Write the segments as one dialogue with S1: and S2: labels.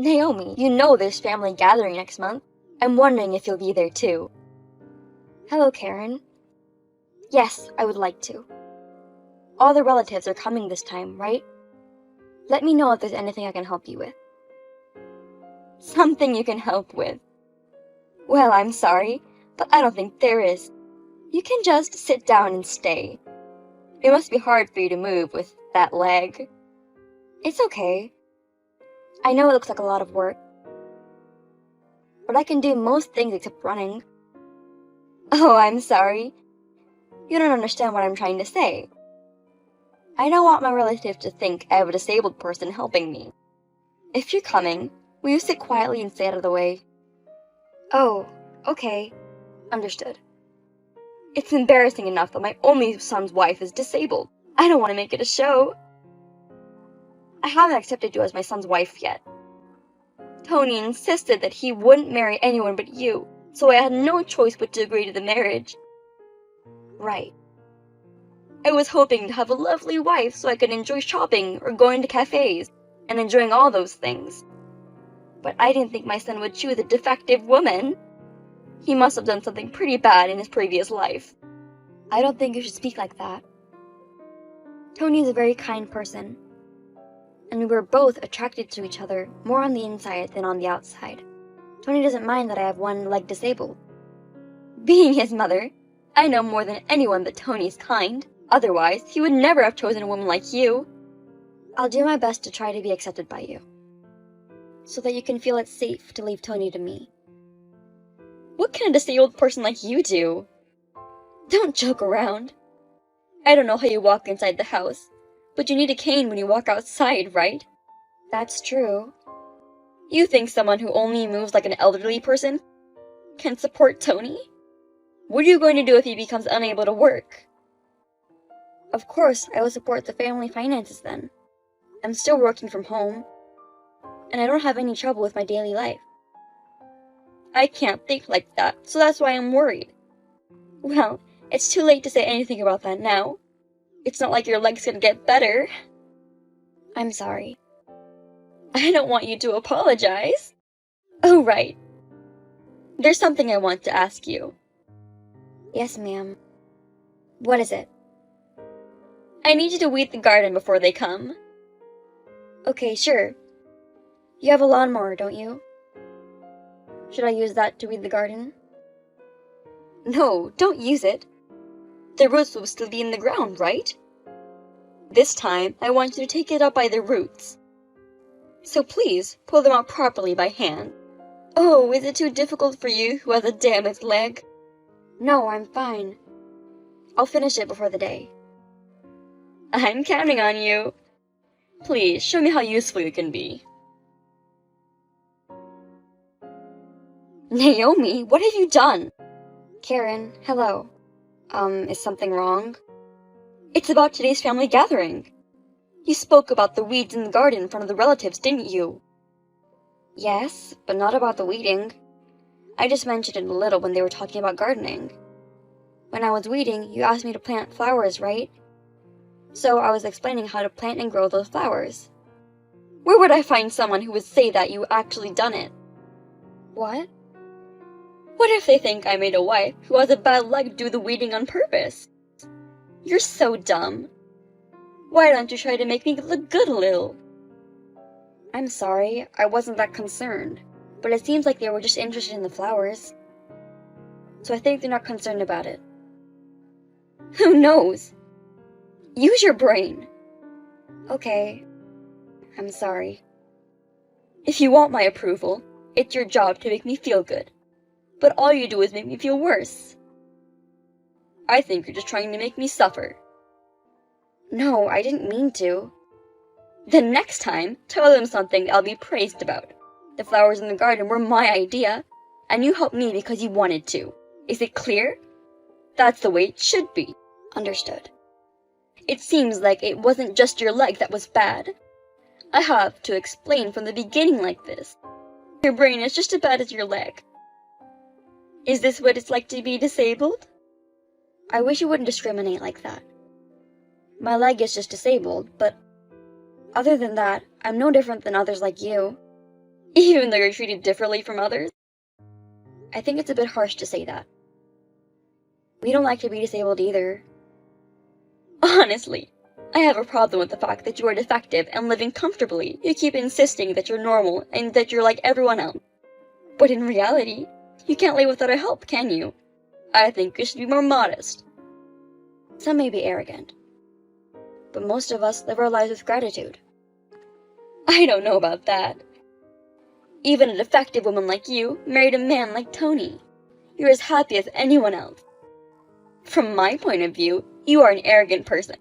S1: Naomi, you know there's family gathering next month. I'm wondering if you'll be there too. Hello, Karen. Yes, I would like to. All the relatives are coming this time, right? Let me know if there's anything I can help you with. Something you can help with? Well, I'm sorry, but I don't think there is. You can just sit down and stay. It must be hard for you to move with that leg. It's okay. I know it looks like a lot of work, but I can do most things except running. Oh, I'm sorry. You don't understand what I'm trying to say. I don't want my relatives to think I have a disabled person helping me. If you're coming, will you sit quietly and stay out of the way? Oh, okay. Understood. It's embarrassing enough that my only son's wife is disabled. I don't want to make it a show. I haven't accepted you as my son's wife yet. Tony insisted that he wouldn't marry anyone but you, so I had no choice but to agree to the marriage. Right. I was hoping to have a lovely wife so I could enjoy shopping or going to cafes and enjoying all those things. But I didn't think my son would choose a defective woman. He must have done something pretty bad in his previous life. I don't think you should speak like that. Tony is a very kind person, and we were both attracted to each other more on the inside than on the outside. Tony doesn't mind that I have one leg disabled. Being his mother, I know more than anyone that Tony's kind. Otherwise, he would never have chosen a woman like you. I'll do my best to try to be accepted by you, so that you can feel it's safe to leave Tony to me. What can a disabled person like you do? Don't joke around. I don't know how you walk inside the house, but you need a cane when you walk outside, right? That's true. You think someone who only moves like an elderly person can support Tony? What are you going to do if he becomes unable to work? Of course, I will support the family finances then. I'm still working from home, and I don't have any trouble with my daily life. I can't think like that, so that's why I'm worried. Well, it's too late to say anything about that now. It's not like your leg's gonna get better. I'm sorry. I don't want you to apologize. Oh, right. There's something I want to ask you. Yes, ma'am. What is it? I need you to weed the garden before they come. Okay, sure. You have a lawnmower, don't you? Should I use that to weed the garden? No, don't use it. The roots will still be in the ground, right? This time, I want you to take it up by the roots. So please, pull them out properly by hand. Oh, is it too difficult for you who has a damaged leg? No, I'm fine. I'll finish it before the day. I'm counting on you. Please, show me how useful you can be. Naomi, what have you done? Karen, hello. Is something wrong? It's about today's family gathering. You spoke about the weeds in the garden in front of the relatives, didn't you? Yes, but not about the weeding. I just mentioned it a little when they were talking about gardening. When I was weeding, you asked me to plant flowers, right? So I was explaining how to plant and grow those flowers. Where would I find someone who would say that you actually done it? What? What if they think I made a wife who has a bad leg do the weeding on purpose? You're so dumb. Why don't you try to make me look good a little? I'm sorry, I wasn't that concerned, but it seems like they were just interested in the flowers. So I think they're not concerned about it. Who knows? Use your brain. Okay, I'm sorry. If you want my approval, it's your job to make me feel good. But all you do is make me feel worse. I think you're just trying to make me suffer. No, I didn't mean to. Then next time, tell them something I'll be praised about. The flowers in the garden were my idea, and you helped me because you wanted to. Is it clear? That's the way it should be. Understood. It seems like it wasn't just your leg that was bad. I have to explain from the beginning like this. Your brain is just as bad as your leg. Is this what it's like to be disabled? I wish you wouldn't discriminate like that. My leg is just disabled, but other than that, I'm no different than others like you. Even though you're treated differently from others? I think it's a bit harsh to say that. We don't like to be disabled either. Honestly, I have a problem with the fact that you are defective and living comfortably. You keep insisting that you're normal and that you're like everyone else. But in reality, you can't live without a help, can you? I think you should be more modest. Some may be arrogant, but most of us live our lives with gratitude. I don't know about that. Even a defective woman like you married a man like Tony. You're as happy as anyone else. From my point of view, you are an arrogant person.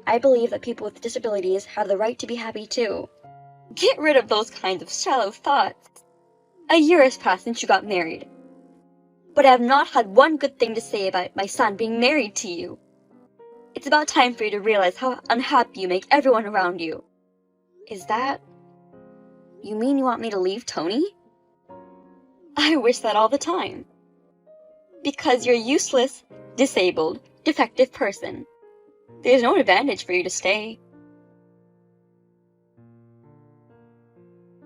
S1: I believe that people with disabilities have the right to be happy too. Get rid of those kinds of shallow thoughts. A year has passed since you got married. But I have not had one good thing to say about my son being married to you. It's about time for you to realize how unhappy you make everyone around you. Is that... You mean you want me to leave Tony? I wish that all the time. Because you're a useless, disabled, defective person. There's no advantage for you to stay.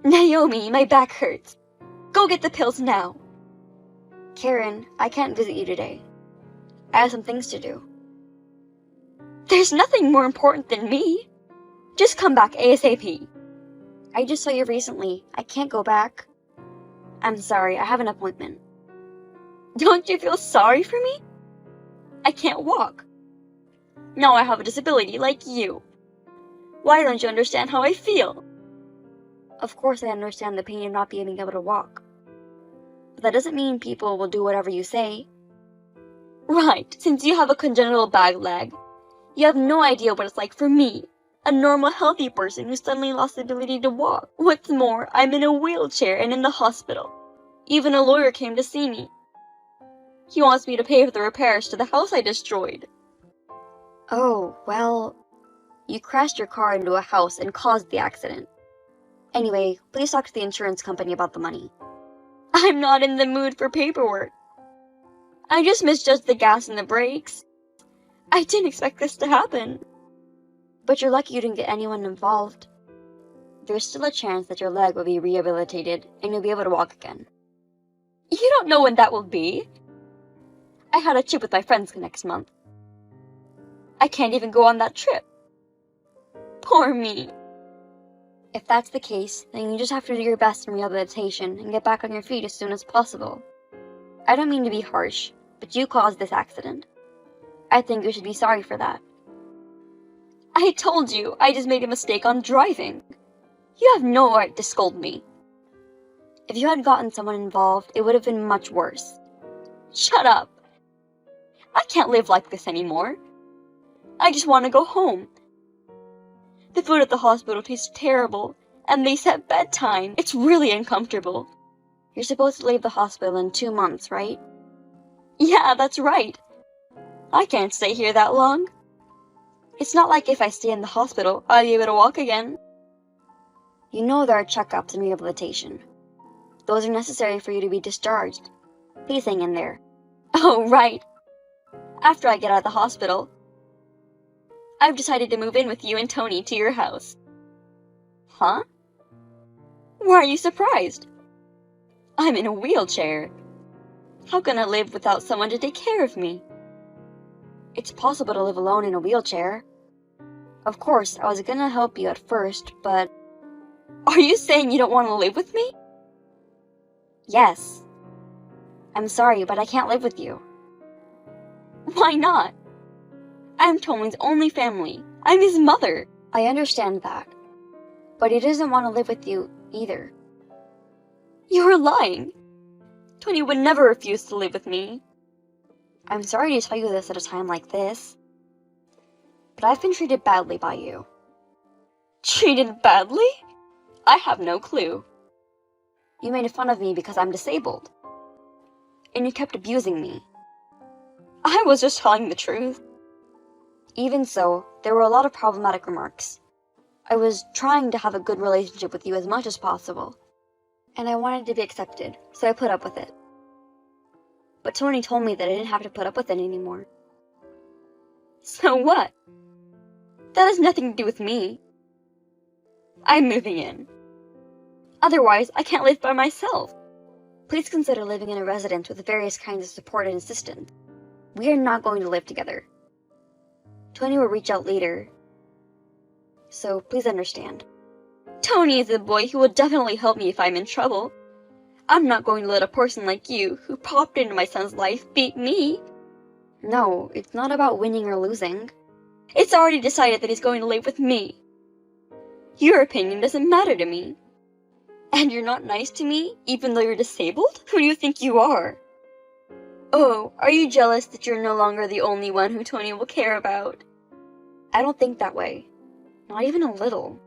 S1: Naomi, my back hurts. Go get the pills now. Karen, I can't visit you today. I have some things to do. There's nothing more important than me. Just come back ASAP. I just saw you recently. I can't go back. I'm sorry, I have an appointment. Don't you feel sorry for me? I can't walk. Now I have a disability like you. Why don't you understand how I feel? Of course I understand the pain of not being able to walk. But that doesn't mean people will do whatever you say. Right, since you have a congenital bag leg. You have no idea what it's like for me, a normal, healthy person who suddenly lost the ability to walk. What's more, I'm in a wheelchair and in the hospital. Even a lawyer came to see me. He wants me to pay for the repairs to the house I destroyed. Oh, well, you crashed your car into a house and caused the accident. Anyway, please talk to the insurance company about the money. I'm not in the mood for paperwork. I just misjudged the gas and the brakes. I didn't expect this to happen. But you're lucky you didn't get anyone involved. There's still a chance that your leg will be rehabilitated and you'll be able to walk again. You don't know when that will be. I had a trip with my friends next month. I can't even go on that trip. Poor me. If that's the case, then you just have to do your best in rehabilitation and get back on your feet as soon as possible. I don't mean to be harsh, but you caused this accident. I think you should be sorry for that. I told you, I just made a mistake on driving. You have no right to scold me. If you had gotten someone involved, it would have been much worse. Shut up. I can't live like this anymore. I just want to go home. The food at the hospital tastes terrible, and they set bedtime. It's really uncomfortable. You're supposed to leave the hospital in 2 months, right? Yeah, that's right. I can't stay here that long. It's not like if I stay in the hospital, I'll be able to walk again. You know there are checkups and rehabilitation. Those are necessary for you to be discharged. Please hang in there. Oh, right. After I get out of the hospital, I've decided to move in with you and Tony to your house. Huh? Why are you surprised? I'm in a wheelchair. How can I live without someone to take care of me? It's possible to live alone in a wheelchair. Of course, I was gonna help you at first, but... Are you saying you don't want to live with me? Yes. I'm sorry, but I can't live with you. Why not? I'm Tony's only family. I'm his mother. I understand that. But he doesn't want to live with you either. You're lying. Tony would never refuse to live with me. I'm sorry to tell you this at a time like this, but I've been treated badly by you. Treated badly? I have no clue. You made fun of me because I'm disabled, and you kept abusing me. I was just telling the truth. Even so, there were a lot of problematic remarks. I was trying to have a good relationship with you as much as possible, and I wanted to be accepted, so I put up with it. But Tony told me that I didn't have to put up with it anymore. So what? That has nothing to do with me. I'm moving in. Otherwise, I can't live by myself. Please consider living in a residence with various kinds of support and assistance. We are not going to live together. Tony will reach out later, so please understand. Tony is a boy who will definitely help me if I'm in trouble. I'm not going to let a person like you, who popped into my son's life, beat me. No, it's not about winning or losing. It's already decided that he's going to live with me. Your opinion doesn't matter to me. And you're not nice to me, even though you're disabled? Who do you think you are? Oh, are you jealous that you're no longer the only one who Tony will care about? I don't think that way. Not even a little.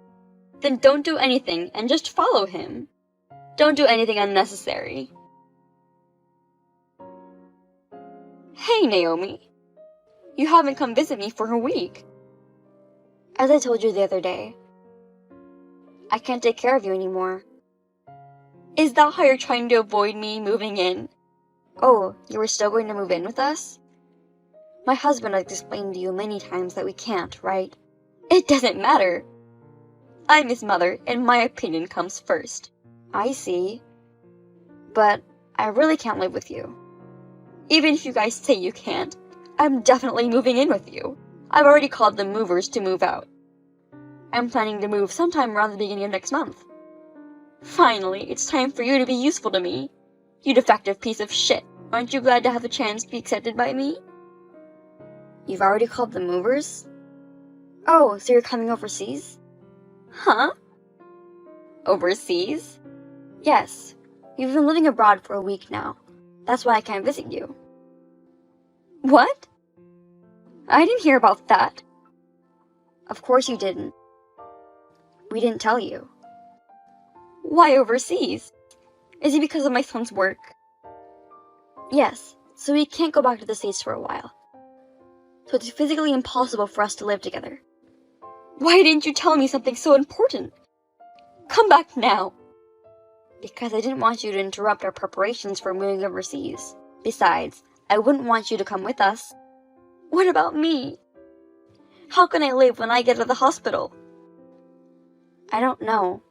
S1: Then don't do anything and just follow him. Don't do anything unnecessary. Hey, Naomi. You haven't come visit me for a week. As I told you the other day, I can't take care of you anymore. Is that how you're trying to avoid me moving in? Oh, you were still going to move in with us? My husband has explained to you many times that we can't, right? It doesn't matter. I'm his mother, and my opinion comes first. I see. But I really can't live with you. Even if you guys say you can't, I'm definitely moving in with you. I've already called the movers to move out. I'm planning to move sometime around the beginning of next month. Finally, it's time for you to be useful to me. You defective piece of shit. Aren't you glad to have a chance to be accepted by me? You've already called the movers? Oh, so you're coming overseas? Huh? Overseas? Yes. You've been living abroad for a week now. That's why I can't visit you. What? I didn't hear about that. Of course you didn't. We didn't tell you. Why overseas? Is it because of my son's work? Yes, so we can't go back to the States for a while. So it's physically impossible for us to live together. Why didn't you tell me something so important? Come back now. Because I didn't want you to interrupt our preparations for moving overseas. Besides, I wouldn't want you to come with us. What about me? How can I live when I get to the hospital? I don't know.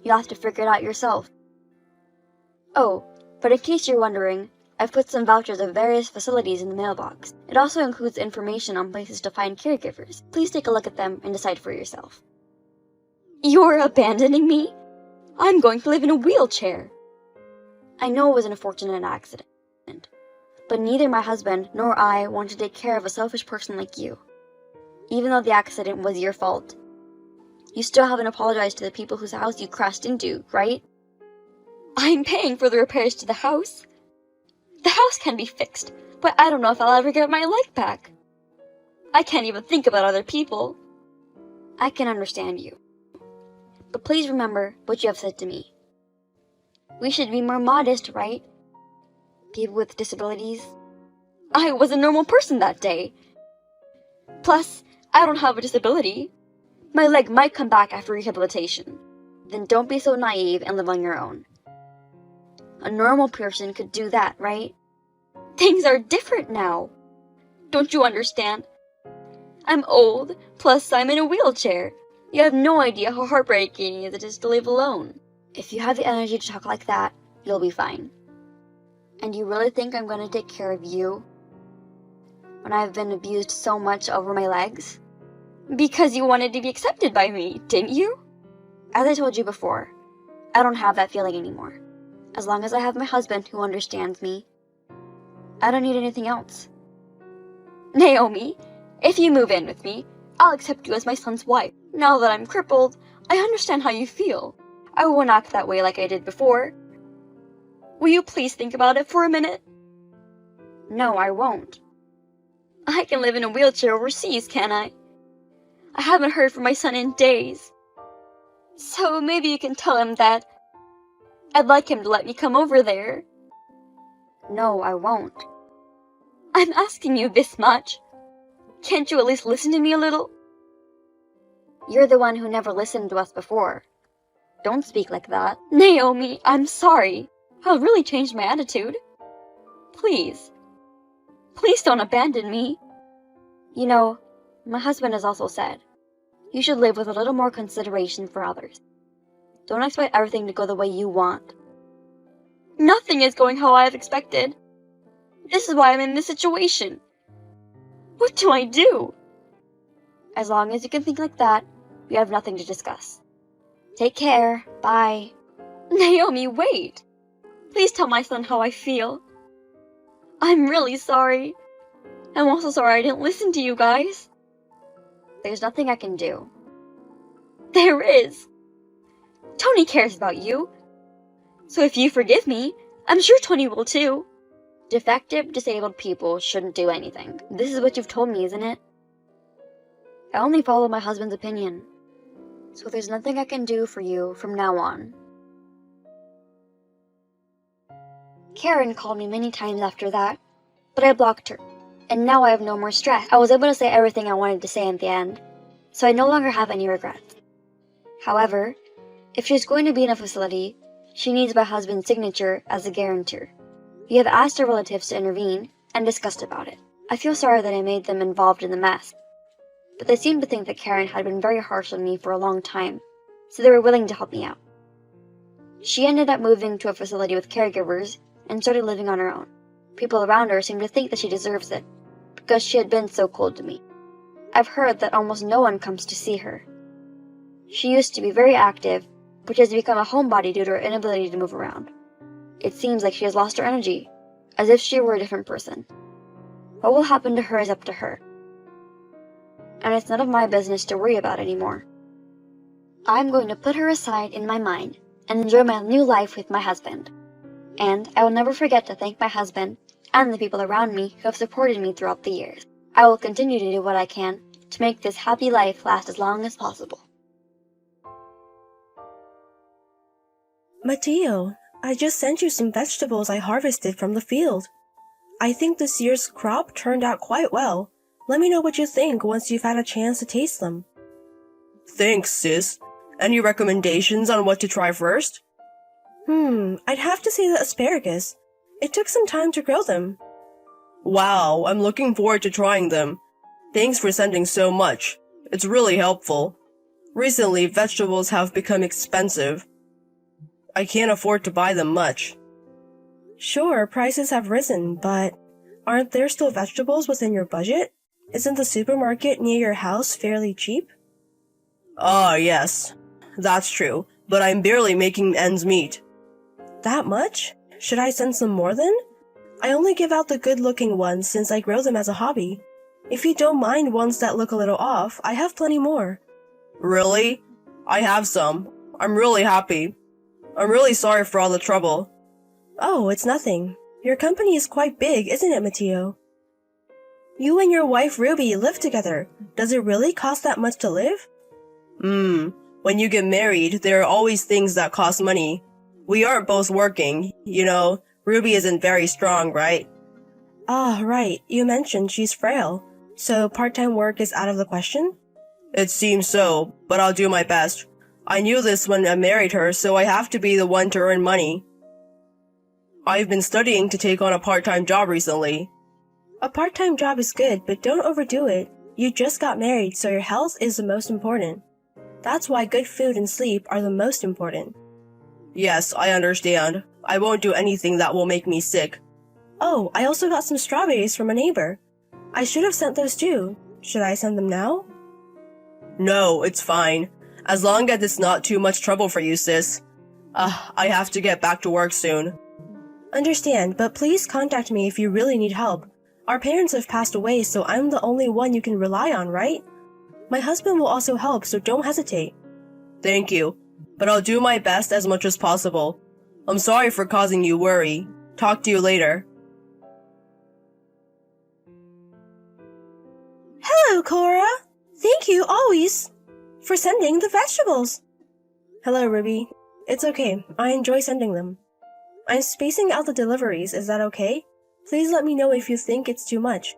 S1: You'll have to figure it out yourself. Oh, but in case you're wondering, I've put some vouchers of various facilities in the mailbox. It also includes information on places to find caregivers. Please take a look at them and decide for yourself. You're abandoning me? I'm going to live in a wheelchair. I know it was an unfortunate accident, but neither my husband nor I want to take care of a selfish person like you. Even though the accident was your fault, you still haven't apologized to the people whose house you crashed into, right? I'm paying for the repairs to the house. The house can be fixed, but I don't know if I'll ever get my life back. I can't even think about other people. I can understand you. But please remember what you have said to me. We should be more modest, right? People with disabilities. I was a normal person that day. Plus, I don't have a disability. My leg might come back after rehabilitation. Then don't be so naive and live on your own. A normal person could do that, right? Things are different now. Don't you understand? I'm old, plus I'm in a wheelchair. You have no idea how heartbreaking it is to live alone. If you have the energy to talk like that, you'll be fine. And you really think I'm going to take care of you when I've been abused so much over my legs? Because you wanted to be accepted by me, didn't you? As I told you before, I don't have that feeling anymore. As long as I have my husband who understands me, I don't need anything else. Naomi, if you move in with me, I'll accept you as my son's wife. Now that I'm crippled, I understand how you feel. I won't act that way like I did before. Will you please think about it for a minute? No, I won't. I can live in a wheelchair overseas, can't I? I haven't heard from my son in days. So maybe you can tell him that I'd like him to let me come over there. No, I won't. I'm asking you this much. Can't you at least listen to me a little? You're the one who never listened to us before. Don't speak like that. Naomi, I'm sorry. I'll really change my attitude. Please. Please don't abandon me. You know, my husband has also said, you should live with a little more consideration for others. Don't expect everything to go the way you want. Nothing is going how I have expected. This is why I'm in this situation. What do I do? As long as you can think like that, we have nothing to discuss. Take care. Bye. Naomi, wait! Please tell my son how I feel. I'm really sorry. I'm also sorry I didn't listen to you guys. There's nothing I can do. There is. Tony cares about you. So if you forgive me, I'm sure Tony will too. Defective, disabled people shouldn't do anything. This is what you've told me, isn't it? I only follow my husband's opinion. So there's nothing I can do for you from now on. Karen called me many times after that, but I blocked her, and now I have no more stress. I was able to say everything I wanted to say in the end, so I no longer have any regrets. However, if she's going to be in a facility, she needs my husband's signature as a guarantor. We have asked our relatives to intervene and discussed about it. I feel sorry that I made them involved in the mess, but they seem to think that Karen had been very harsh on me for a long time, so they were willing to help me out. She ended up moving to a facility with caregivers and started living on her own. People around her seem to think that she deserves it, because she had been so cold to me. I've heard that almost no one comes to see her. She used to be very active, but has become a homebody due to her inability to move around. It seems like she has lost her energy, as if she were a different person. What will happen to her is up to her, and it's none of my business to worry about anymore. I'm going to put her aside in my mind and enjoy my new life with my husband. And I will never forget to thank my husband and the people around me who have supported me throughout the years. I will continue to do what I can to make this happy life last as long as possible.
S2: Mateo, I just sent you some vegetables I harvested from the field. I think this year's crop turned out quite well. Let me know what you think once you've had a chance to taste them.
S3: Thanks, sis. Any recommendations on what to try first?
S2: I'd have to say the asparagus. It took some time to grow them.
S3: Wow, I'm looking forward to trying them. Thanks for sending so much. It's really helpful. Recently, vegetables have become expensive. I can't afford to buy them much.
S2: Sure, prices have risen, but aren't there still vegetables within your budget? Isn't the supermarket near your house fairly cheap?
S3: Ah, yes. That's true, but I'm barely making ends meet.
S2: That much? Should I send some more then? I only give out the good-looking ones since I grow them as a hobby. If you don't mind ones that look a little off, I have plenty more.
S3: Really? I have some. I'm really happy. I'm really sorry for all the trouble.
S2: Oh, it's nothing. Your company is quite big, isn't it, Mateo? You and your wife Ruby live together. Does it really cost that much to live?
S3: When you get married, there are always things that cost money. We aren't both working, Ruby isn't very strong, right?
S2: Ah, right. You mentioned she's frail. So part-time work is out of the question?
S3: It seems so, but I'll do my best. I knew this when I married her, so I have to be the one to earn money. I've been studying to take on a part-time job recently.
S2: A part-time job is good, but don't overdo it. You just got married, so your health is the most important. That's why good food and sleep are the most important.
S3: Yes, I understand. I won't do anything that will make me sick.
S2: Oh, I also got some strawberries from a neighbor. I should have sent those too. Should I send them now?
S3: No, it's fine. As long as it's not too much trouble for you, sis. I have to get back to work soon.
S2: Understand, but please contact me if you really need help. Our parents have passed away, so I'm the only one you can rely on, right? My husband will also help, so don't hesitate.
S3: Thank you, but I'll do my best as much as possible. I'm sorry for causing you worry. Talk to you later.
S2: Hello, Cora. Thank you, always, for sending the vegetables. Hello, Ruby. It's okay. I enjoy sending them. I'm spacing out the deliveries. Is that okay? Please let me know if you think it's too much.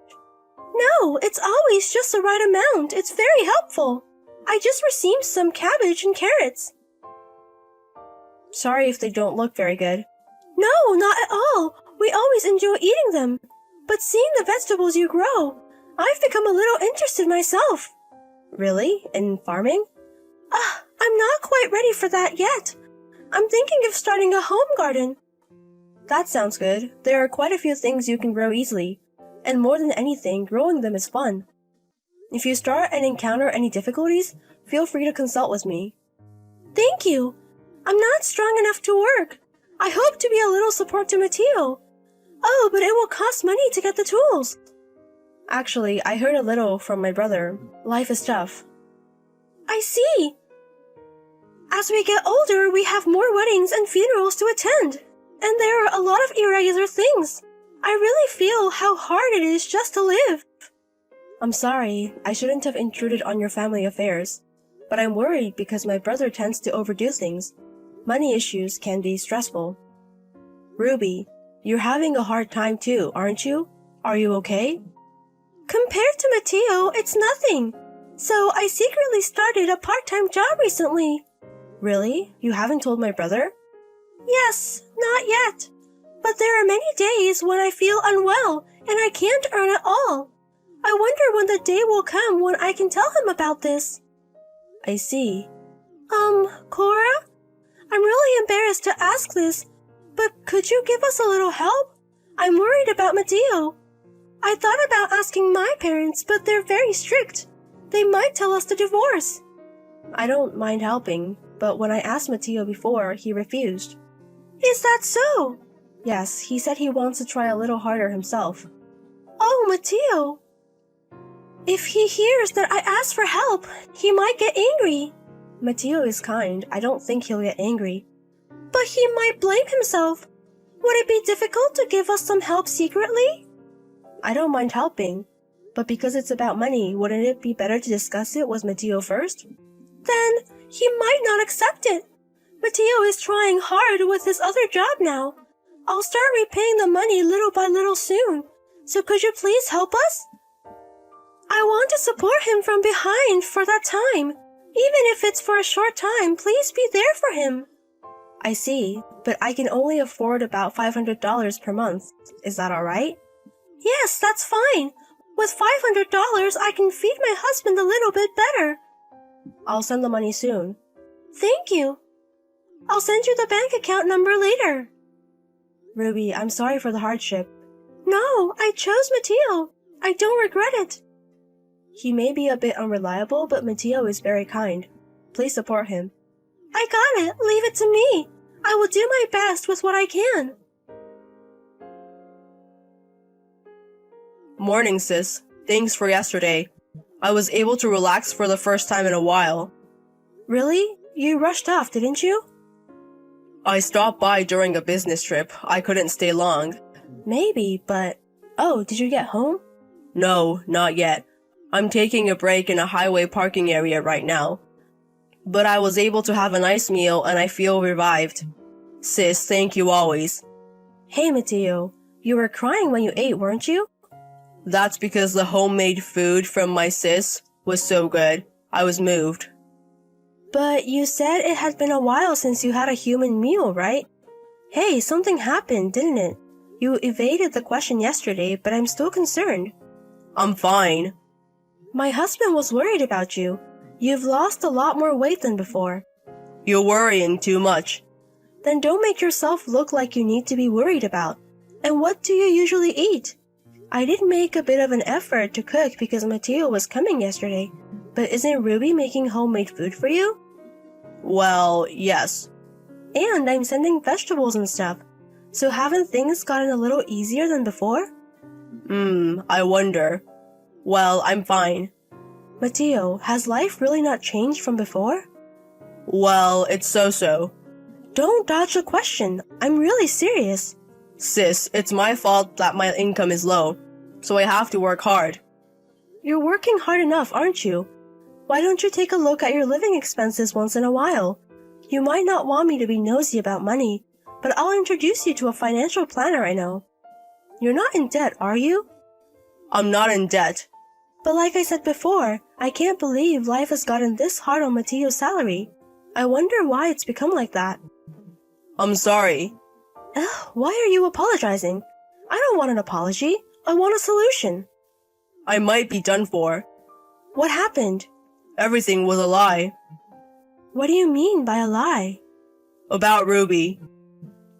S2: No, it's always just the right amount. It's very helpful. I just received some cabbage and carrots. Sorry if they don't look very good. No, not at all. We always enjoy eating them. But seeing the vegetables you grow, I've become a little interested myself. Really? In farming? I'm not quite ready for that yet. I'm thinking of starting a home garden. That sounds good. There are quite a few things you can grow easily, and more than anything, growing them is fun. If you start and encounter any difficulties, feel free to consult with me. Thank you. I'm not strong enough to work. I hope to be a little support to Mateo. Oh, but it will cost money to get the tools. Actually, I heard a little from my brother. Life is tough. I see. As we get older, we have more weddings and funerals to attend. And there are a lot of irregular things. I really feel how hard it is just to live. I'm sorry, I shouldn't have intruded on your family affairs. But I'm worried because my brother tends to overdo things. Money issues can be stressful. Ruby, you're having a hard time too, aren't you? Are you okay? Compared to Mateo, it's nothing. So I secretly started a part-time job recently. Really? You haven't told my brother? Yes, not yet. But there are many days when I feel unwell and I can't earn at all. I wonder when the day will come when I can tell him about this. I see. Cora? I'm really embarrassed to ask this, but could you give us a little help? I'm worried about Mateo. I thought about asking my parents, but they're very strict. They might tell us to divorce. I don't mind helping, but when I asked Mateo before, he refused. Is that so? Yes, he said he wants to try a little harder himself. Oh, Mateo. If he hears that I asked for help, he might get angry. Mateo is kind. I don't think he'll get angry. But he might blame himself. Would it be difficult to give us some help secretly? I don't mind helping. But because it's about money, wouldn't it be better to discuss it with Mateo first? Then he might not accept it. Mateo is trying hard with his other job now. I'll start repaying the money little by little soon. So could you please help us? I want to support him from behind for that time. Even if it's for a short time, please be there for him. I see, but I can only afford about $500 per month. Is that alright? Yes, that's fine. With $500, I can feed my husband a little bit better. I'll send the money soon. Thank you. I'll send you the bank account number later. Ruby, I'm sorry for the hardship. No, I chose Mateo. I don't regret it. He may be a bit unreliable, but Mateo is very kind. Please support him. I got it. Leave it to me. I will do my best with what I can.
S3: Morning, sis. Thanks for yesterday. I was able to relax for the first time in a while.
S2: Really? You rushed off, didn't you?
S3: I stopped by during a business trip. I couldn't stay long.
S2: Maybe, but... Oh, did you get home?
S3: No, not yet. I'm taking a break in a highway parking area right now. But I was able to have a nice meal and I feel revived. Sis, thank you always.
S2: Hey, Mateo. You were crying when you ate, weren't you?
S3: That's because the homemade food from my sis was so good. I was moved.
S2: But you said it had been a while since you had a human meal, right? Hey, something happened, didn't it? You evaded the question yesterday, but I'm still concerned.
S3: I'm fine.
S2: My husband was worried about you. You've lost a lot more weight than before.
S3: You're worrying too much.
S2: Then don't make yourself look like you need to be worried about. And what do you usually eat? I did make a bit of an effort to cook because Mateo was coming yesterday. But isn't Ruby making homemade food for you?
S3: Well, yes.
S2: And I'm sending vegetables and stuff. So haven't things gotten a little easier than before?
S3: I wonder. Well, I'm fine.
S2: Mateo, has life really not changed from before?
S3: Well, it's so-so.
S2: Don't dodge the question. I'm really serious.
S3: Sis, it's my fault that my income is low, so I have to work hard.
S2: You're working hard enough, aren't you? Why don't you take a look at your living expenses once in a while? You might not want me to be nosy about money, but I'll introduce you to a financial planner I know. You're not in debt, are you?
S3: I'm not in debt.
S2: But like I said before, I can't believe life has gotten this hard on Mateo's salary. I wonder why it's become like that.
S3: I'm sorry.
S2: Ugh, why are you apologizing? I don't want an apology. I want a solution.
S3: I might be done for.
S2: What happened?
S3: Everything was a lie.
S2: What do you mean by a lie?
S3: About Ruby.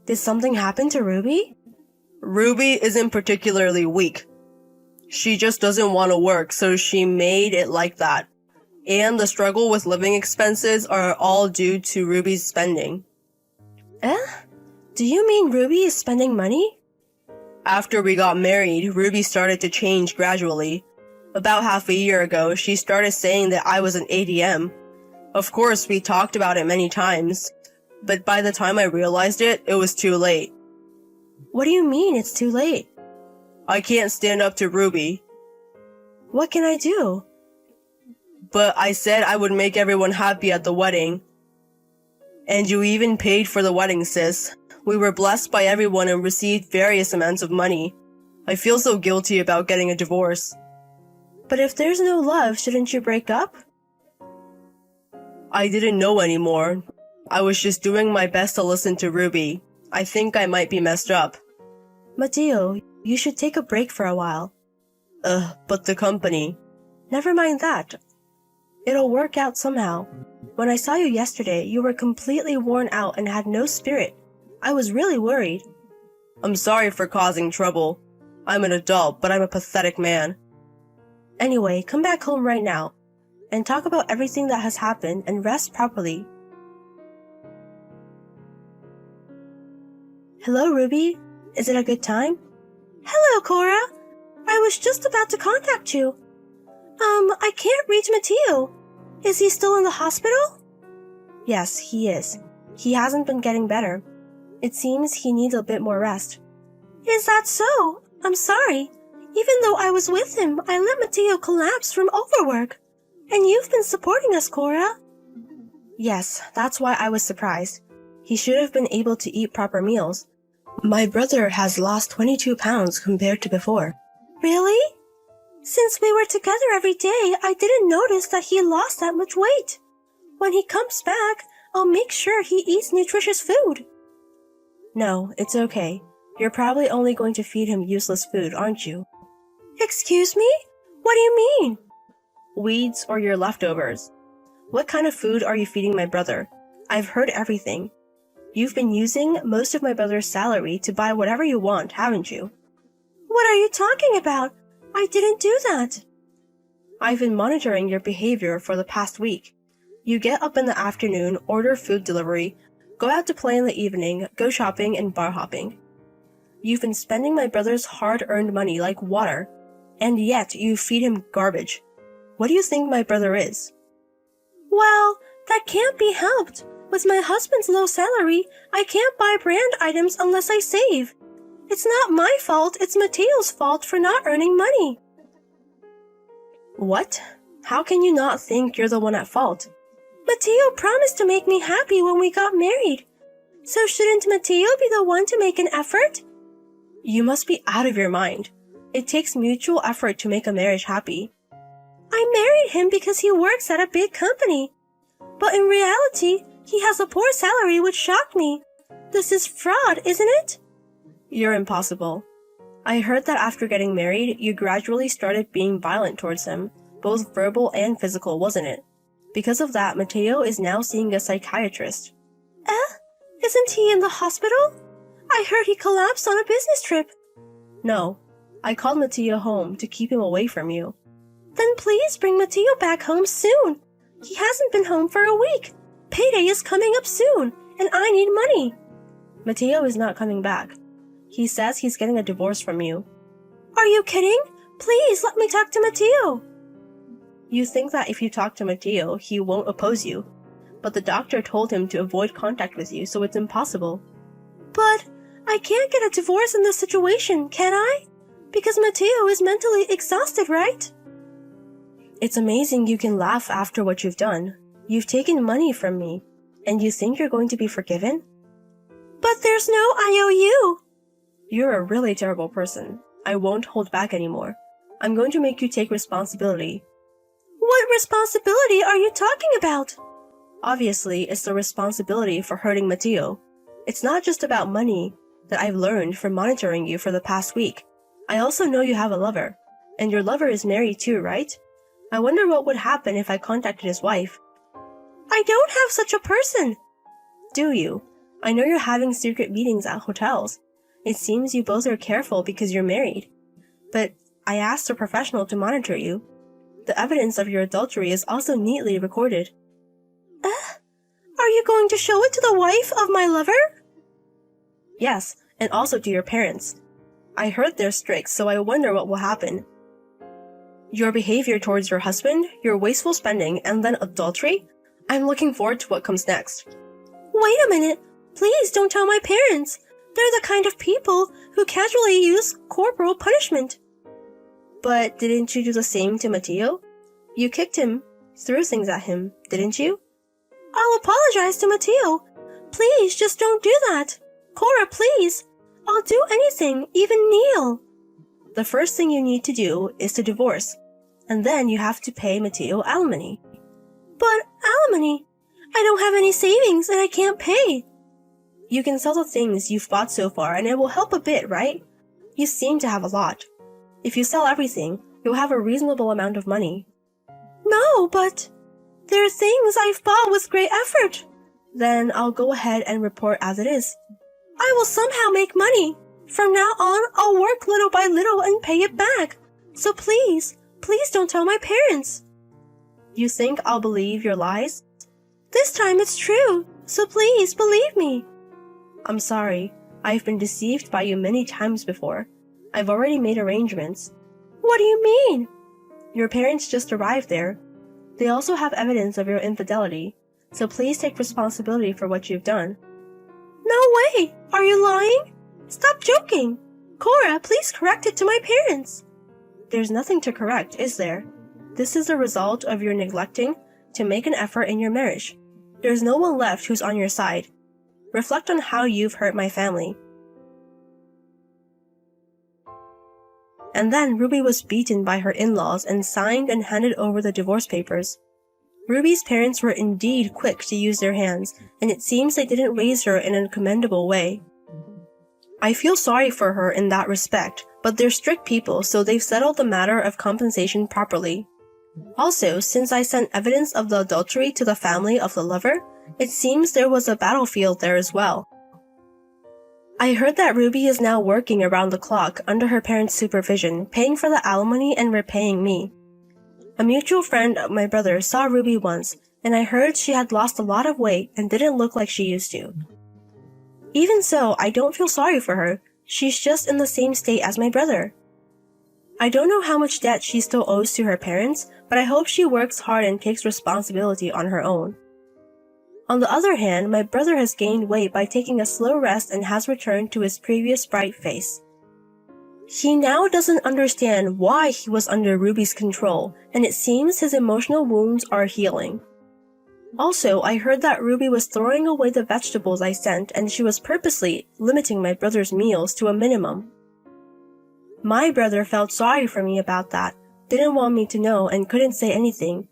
S2: Did something happen to Ruby?
S3: Ruby isn't particularly weak. She just doesn't want to work, so she made it like that. And the struggle with living expenses are all due to Ruby's spending.
S2: Do you mean Ruby is spending money?
S3: After we got married, Ruby started to change gradually. About half a year ago, she started saying that I was an ATM. Of course, we talked about it many times, but by the time I realized it, it was too late.
S2: What do you mean it's too late?
S3: I can't stand up to Ruby.
S2: What can I do?
S3: But I said I would make everyone happy at the wedding. And you even paid for the wedding, sis. We were blessed by everyone and received various amounts of money. I feel so guilty about getting a divorce.
S2: But if there's no love, shouldn't you break up?
S3: I didn't know anymore. I was just doing my best to listen to Ruby. I think I might be messed up.
S2: Mateo, you should take a break for a while.
S3: But the company.
S2: Never mind that. It'll work out somehow. When I saw you yesterday, you were completely worn out and had no spirit. I was really worried.
S3: I'm sorry for causing trouble. I'm an adult, but I'm a pathetic man.
S2: Anyway, come back home right now and talk about everything that has happened and rest properly. Hello, Ruby. Is it a good time? Hello, Cora. I was just about to contact you. I can't reach Mateo. Is he still in the hospital? Yes, he is. He hasn't been getting better. It seems he needs a bit more rest. Is that so? I'm sorry. Even though I was with him, I let Mateo collapse from overwork. And you've been supporting us, Cora. Yes, that's why I was surprised. He should have been able to eat proper meals. My brother has lost 22 pounds compared to before. Really? Since we were together every day, I didn't notice that he lost that much weight. When he comes back, I'll make sure he eats nutritious food. No, it's okay. You're probably only going to feed him useless food, aren't you? Excuse me? What do you mean? Weeds or your leftovers. What kind of food are you feeding my brother? I've heard everything. You've been using most of my brother's salary to buy whatever you want, haven't you? What are you talking about? I didn't do that. I've been monitoring your behavior for the past week. You get up in the afternoon, order food delivery, go out to play in the evening, go shopping and bar hopping. You've been spending my brother's hard-earned money like water, and yet you feed him garbage. What do you think my brother is? Well, that can't be helped. With my husband's low salary, I can't buy brand items unless I save. It's not my fault, it's Mateo's fault for not earning money. What? How can you not think you're the one at fault? Mateo promised to make me happy when we got married. So shouldn't Mateo be the one to make an effort? You must be out of your mind. It takes mutual effort to make a marriage happy. I married him because he works at a big company. But in reality, he has a poor salary which shocked me. This is fraud, isn't it? You're impossible. I heard that after getting married, you gradually started being violent towards him, both verbal and physical, wasn't it? Because of that, Mateo is now seeing a psychiatrist. Isn't he in the hospital? I heard he collapsed on a business trip. No, I called Mateo home to keep him away from you. Then please bring Mateo back home soon. He hasn't been home for a week. Payday is coming up soon, and I need money. Mateo is not coming back. He says he's getting a divorce from you. Are you kidding? Please let me talk to Mateo. You think that if you talk to Mateo, he won't oppose you. But the doctor told him to avoid contact with you, so it's impossible. But I can't get a divorce in this situation, can I? Because Mateo is mentally exhausted, right? It's amazing you can laugh after what you've done. You've taken money from me, and you think you're going to be forgiven? But there's no IOU. You're a really terrible person. I won't hold back anymore. I'm going to make you take responsibility. What responsibility are you talking about? Obviously, it's the responsibility for hurting Mateo. It's not just about money that I've learned from monitoring you for the past week. I also know you have a lover, and your lover is married too, right? I wonder what would happen if I contacted his wife. I don't have such a person. Do you? I know you're having secret meetings at hotels. It seems you both are careful because you're married. But I asked a professional to monitor you. The evidence of your adultery is also neatly recorded. Are you going to show it to the wife of my lover? Yes, and also to your parents. I heard they're strict, so I wonder what will happen. Your behavior towards your husband, your wasteful spending, and then adultery? I'm looking forward to what comes next. Wait a minute. Please don't tell my parents. They're the kind of people who casually use corporal punishment. But didn't you do the same to Matteo? You kicked him, threw things at him, didn't you? I'll apologize to Matteo. Please, just don't do that. Cora, please. I'll do anything, even kneel. The first thing you need to do is to divorce, and then you have to pay Matteo alimony. But alimony? I don't have any savings and I can't pay. You can sell the things you've bought so far and it will help a bit, right? You seem to have a lot. If you sell everything, you'll have a reasonable amount of money. No, but there are things I've bought with great effort. Then I'll go ahead and report as it is. I will somehow make money. From now on, I'll work little by little and pay it back. So please don't tell my parents. You think I'll believe your lies? This time it's true, so please believe me. I'm sorry. I've been deceived by you many times before. I've already made arrangements. What do you mean? Your parents just arrived there. They also have evidence of your infidelity, so please take responsibility for what you've done. No way! Are you lying? Stop joking! Cora, please correct it to my parents. There's nothing to correct, is there? This is a result of your neglecting to make an effort in your marriage. There's no one left who's on your side. Reflect on how you've hurt my family. And then Ruby was beaten by her in-laws and signed and handed over the divorce papers. Ruby's parents were indeed quick to use their hands, and it seems they didn't raise her in a commendable way. I feel sorry for her in that respect, but they're strict people, so they've settled the matter of compensation properly. Also, since I sent evidence of the adultery to the family of the lover, it seems there was a battlefield there as well. I heard that Ruby is now working around the clock under her parents' supervision, paying for the alimony and repaying me. A mutual friend of my brother saw Ruby once, and I heard she had lost a lot of weight and didn't look like she used to. Even so, I don't feel sorry for her. She's just in the same state as my brother. I don't know how much debt she still owes to her parents, but I hope she works hard and takes responsibility on her own. On the other hand, my brother has gained weight by taking a slow rest and has returned to his previous bright face. He now doesn't understand why he was under Ruby's control, and it seems his emotional wounds are healing. Also, I heard that Ruby was throwing away the vegetables I sent, and she was purposely limiting my brother's meals to a minimum. My brother felt sorry for me about that, didn't want me to know, and couldn't say anything.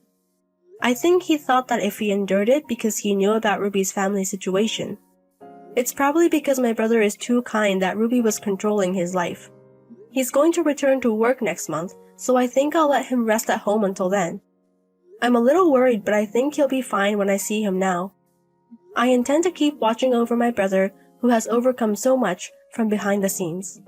S2: I think he thought that if he endured it because he knew about Ruby's family situation. It's probably because my brother is too kind that Ruby was controlling his life. He's going to return to work next month, so I think I'll let him rest at home until then. I'm a little worried, but I think he'll be fine when I see him now. I intend to keep watching over my brother, who has overcome so much, from behind the scenes.